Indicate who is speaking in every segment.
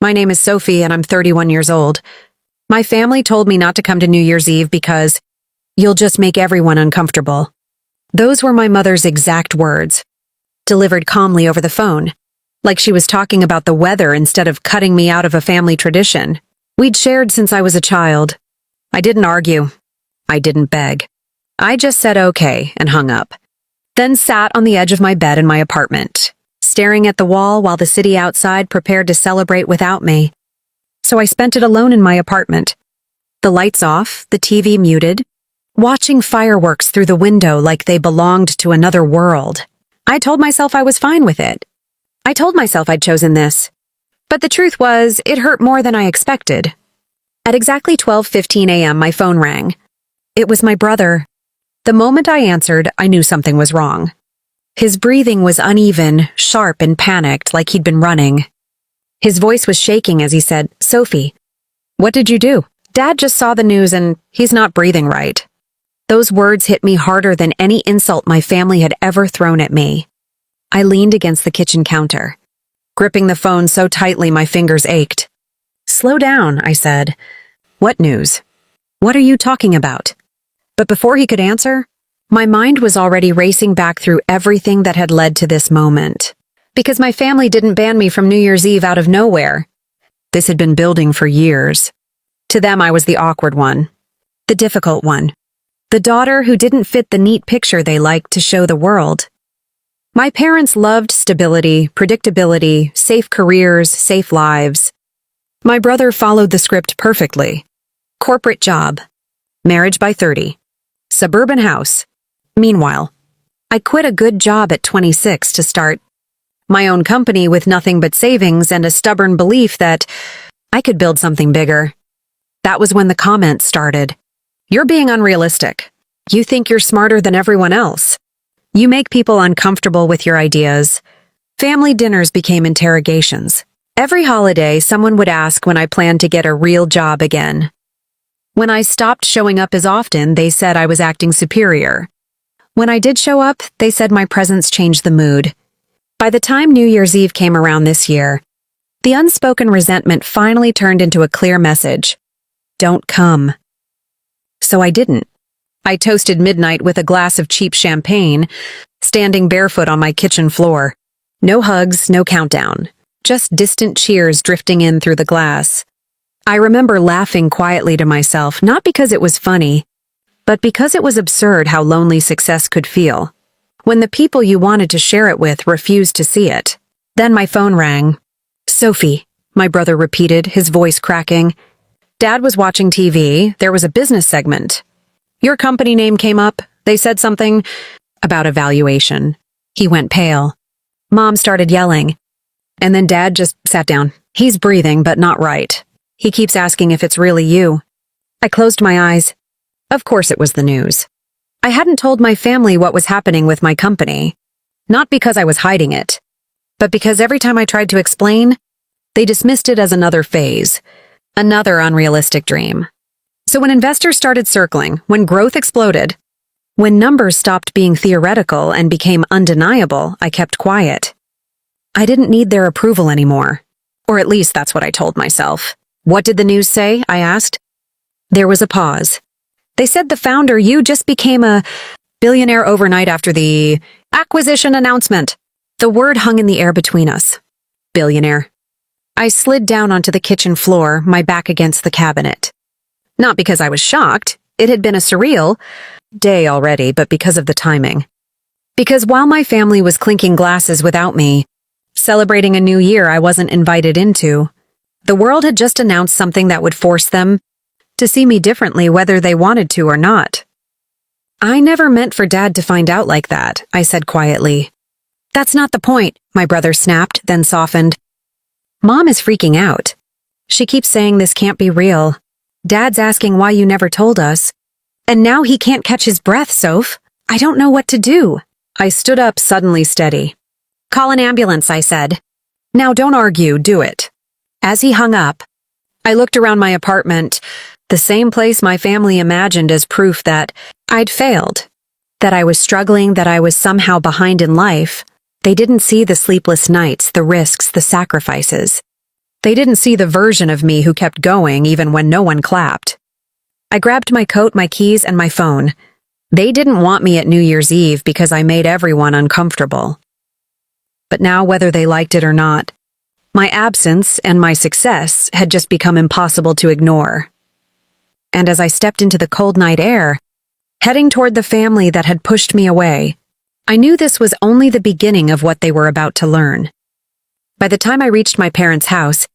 Speaker 1: My name is Sophie and I'm 31 years old. My family told me not to come to New Year's Eve because you'll just make everyone uncomfortable. Those were my mother's exact words, delivered calmly over the phone, like she was talking about the weather instead of cutting me out of a family tradition we'd shared since I was a child. I didn't argue. I didn't beg. I just said okay and hung up. Then sat on the edge of my bed in my apartment, staring at the wall while the city outside prepared to celebrate without me. So I spent it alone in my apartment. The lights off, the TV muted, watching fireworks through the window like they belonged to another world. I told myself I was fine with it. I told myself I'd chosen this. But the truth was, it hurt more than I expected. At exactly 12:15 a.m., my phone rang. It was my brother. The moment I answered, I knew something was wrong. His breathing was uneven, sharp, and panicked, like he'd been running. His voice was shaking as he said, "Sophie, what did you do? Dad just saw the news and he's not breathing right." Those words hit me harder than any insult my family had ever thrown at me. I leaned against the kitchen counter, gripping the phone so tightly my fingers ached. "Slow down," I said. "What news? What are you talking about?" But before he could answer, my mind was already racing back through everything that had led to this moment. Because my family didn't ban me from New Year's Eve out of nowhere. This had been building for years. To them, I was the awkward one, the difficult one, the daughter who didn't fit the neat picture they liked to show the world. My parents loved stability, predictability, safe careers, safe lives. My brother followed the script perfectly. Corporate job, marriage by 30, suburban house. Meanwhile, I quit a good job at 26 to start my own company with nothing but savings and a stubborn belief that I could build something bigger. That was when the comments started. "You're being unrealistic. You think you're smarter than everyone else. You make people uncomfortable with your ideas." Family dinners became interrogations. Every holiday, someone would ask when I planned to get a real job again. When I stopped showing up as often, they said I was acting superior. When I did show up, they said my presence changed the mood. By the time New Year's Eve came around this year, the unspoken resentment finally turned into a clear message. Don't come. So I didn't. I toasted midnight with a glass of cheap champagne, standing barefoot on my kitchen floor. No hugs, no countdown. Just distant cheers drifting in through the glass. I remember laughing quietly to myself, not because it was funny, but because it was absurd how lonely success could feel when the people you wanted to share it with refused to see it. Then my phone rang. "Sophie," my brother repeated, his voice cracking. Dad was watching TV. There was a business segment. "Your company name came up. They said something about evaluation." He went pale. Mom started yelling. And then Dad just sat down. "He's breathing, but not right. He keeps asking if it's really you." I closed my eyes. Of course it was the news. I hadn't told my family what was happening with my company. Not because I was hiding it, but because every time I tried to explain, they dismissed it as another phase, another unrealistic dream. So when investors started circling, when growth exploded, when numbers stopped being theoretical and became undeniable, I kept quiet. I didn't need their approval anymore. Or at least that's what I told myself. "What did the news say?" I asked. There was a pause. "They said the founder, you, just became a billionaire overnight after the acquisition announcement." The word hung in the air between us. Billionaire. I slid down onto the kitchen floor, my back against the cabinet. Not because I was shocked. It had been a surreal day already, but because of the timing. Because while my family was clinking glasses without me, celebrating a new year I wasn't invited into, the world had just announced something that would force them to see me differently whether they wanted to or not. "I never meant for Dad to find out like that," I said quietly. "That's not the point," my brother snapped, then softened. "Mom is freaking out. She keeps saying this can't be real. Dad's asking why you never told us. And now he can't catch his breath, Soph. I don't know what to do." I stood up, suddenly steady. "Call an ambulance," I said. "Now don't argue, do it." As he hung up, I looked around my apartment, the same place my family imagined as proof that I'd failed, that I was struggling, that I was somehow behind in life. They didn't see the sleepless nights, the risks, the sacrifices. They didn't see the version of me who kept going even when no one clapped. I grabbed my coat, my keys, and my phone. They didn't want me at New Year's Eve because I made everyone uncomfortable. But now, whether they liked it or not, my absence and my success had just become impossible to ignore. And as I stepped into the cold night air, heading toward the family that had pushed me away, I knew this was only the beginning of what they were about to learn. By the time I reached my parents' house,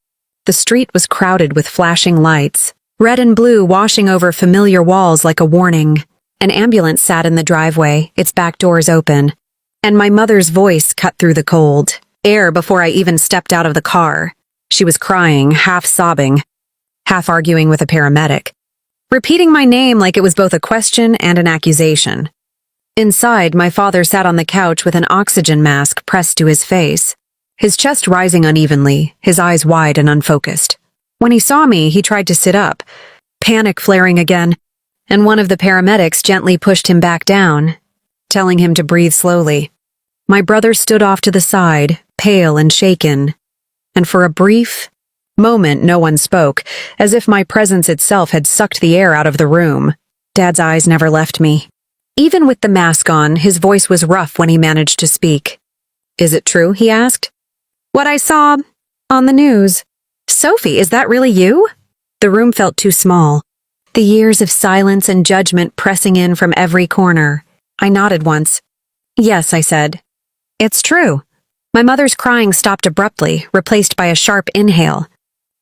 Speaker 1: the street was crowded with flashing lights, red and blue washing over familiar walls like a warning. An ambulance sat in the driveway, its back doors open, and my mother's voice cut through the cold air before I even stepped out of the car. She was crying, half sobbing, half arguing with a paramedic, repeating my name like it was both a question and an accusation. Inside, my father sat on the couch with an oxygen mask pressed to his face, his chest rising unevenly, his eyes wide and unfocused. When he saw me, he tried to sit up, panic flaring again, and one of the paramedics gently pushed him back down, telling him to breathe slowly. My brother stood off to the side, pale and shaken, and for a brief moment no one spoke, as if my presence itself had sucked the air out of the room. Dad's eyes never left me. Even with the mask on, his voice was rough when he managed to speak. "Is it true?" he asked. "What I saw on the news." "Sophie, is that really you?" The room felt too small, the years of silence and judgment pressing in from every corner. I nodded once. "Yes," I said. "It's true." My mother's crying stopped abruptly, replaced by a sharp inhale.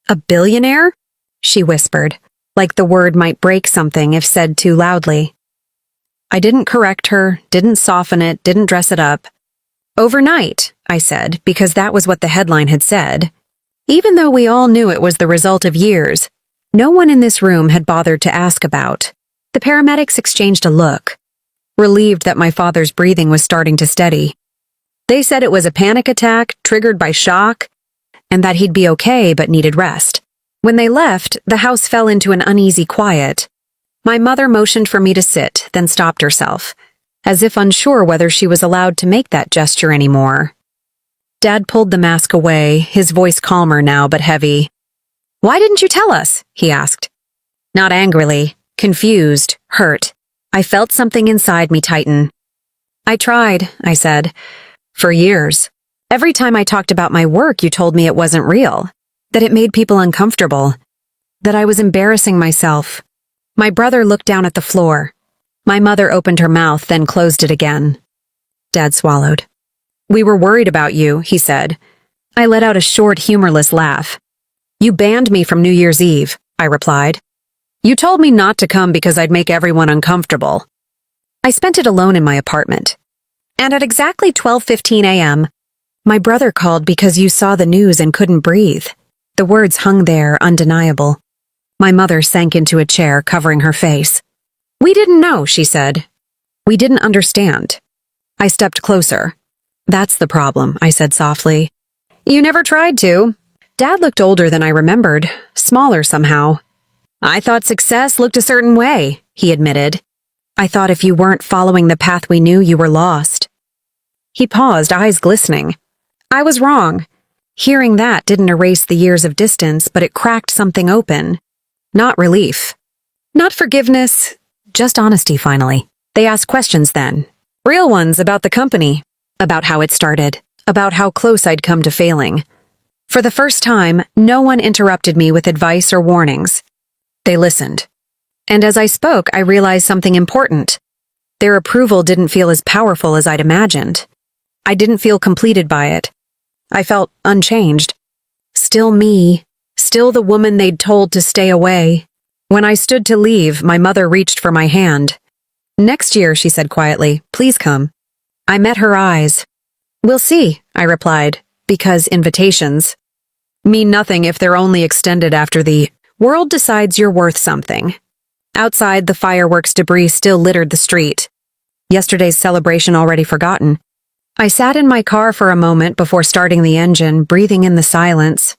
Speaker 1: "A billionaire?" she whispered, like the word might break something if said too loudly. I didn't correct her, didn't soften it, didn't dress it up. "Overnight," I said, because that was what the headline had said. Even though we all knew it was the result of years, no one in this room had bothered to ask about. The paramedics exchanged a look, relieved that my father's breathing was starting to steady. They said it was a panic attack triggered by shock, and that he'd be okay but needed rest. When they left, the house fell into an uneasy quiet. My mother motioned for me to sit, then stopped herself, as if unsure whether she was allowed to make that gesture anymore. Dad pulled the mask away, his voice calmer now but heavy. "Why didn't you tell us?" he asked. Not angrily, confused, hurt. I felt something inside me tighten. "I tried," I said. "For years. Every time I talked about my work, you told me it wasn't real, that it made people uncomfortable, that I was embarrassing myself." My brother looked down at the floor. My mother opened her mouth, then closed it again. Dad swallowed. "We were worried about you," he said. I let out a short, humorless laugh. "You banned me from New Year's Eve," I replied. "You told me not to come because I'd make everyone uncomfortable." I spent it alone in my apartment. And at exactly 12:15 a.m., my brother called because you saw the news and couldn't breathe. The words hung there, undeniable. My mother sank into a chair, covering her face. "We didn't know," she said. "We didn't understand." I stepped closer. "That's the problem," I said softly. "You never tried to." Dad looked older than I remembered, smaller somehow. "I thought success looked a certain way," he admitted. "I thought if you weren't following the path we knew, you were lost." He paused, eyes glistening. I was wrong. Hearing that didn't erase the years of distance, but it cracked something open. Not relief. Not forgiveness. Just honesty, finally. They asked questions then. Real ones about the company. About how it started. About how close I'd come to failing. For the first time, no one interrupted me with advice or warnings. They listened. And as I spoke, I realized something important. Their approval didn't feel as powerful as I'd imagined. I didn't feel completed by it. I felt unchanged. Still me. Still the woman they'd told to stay away. When I stood to leave, my mother reached for my hand. "Next year," she said quietly, "please come." I met her eyes. "We'll see," I replied, because invitations mean nothing if they're only extended after the world decides you're worth something. Outside, the fireworks debris still littered the street. Yesterday's celebration already forgotten. I sat in my car for a moment before starting the engine, breathing in the silence.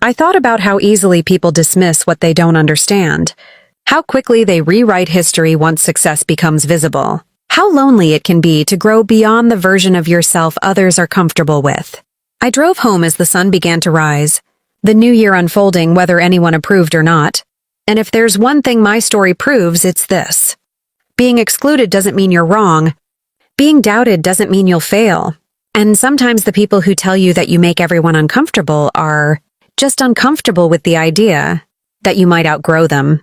Speaker 1: I thought about how easily people dismiss what they don't understand, how quickly they rewrite history once success becomes visible, how lonely it can be to grow beyond the version of yourself others are comfortable with. I drove home as the sun began to rise. The new year unfolding whether anyone approved or not. And if there's one thing my story proves, it's this. Being excluded doesn't mean you're wrong. Being doubted doesn't mean you'll fail. And sometimes the people who tell you that you make everyone uncomfortable are just uncomfortable with the idea that you might outgrow them.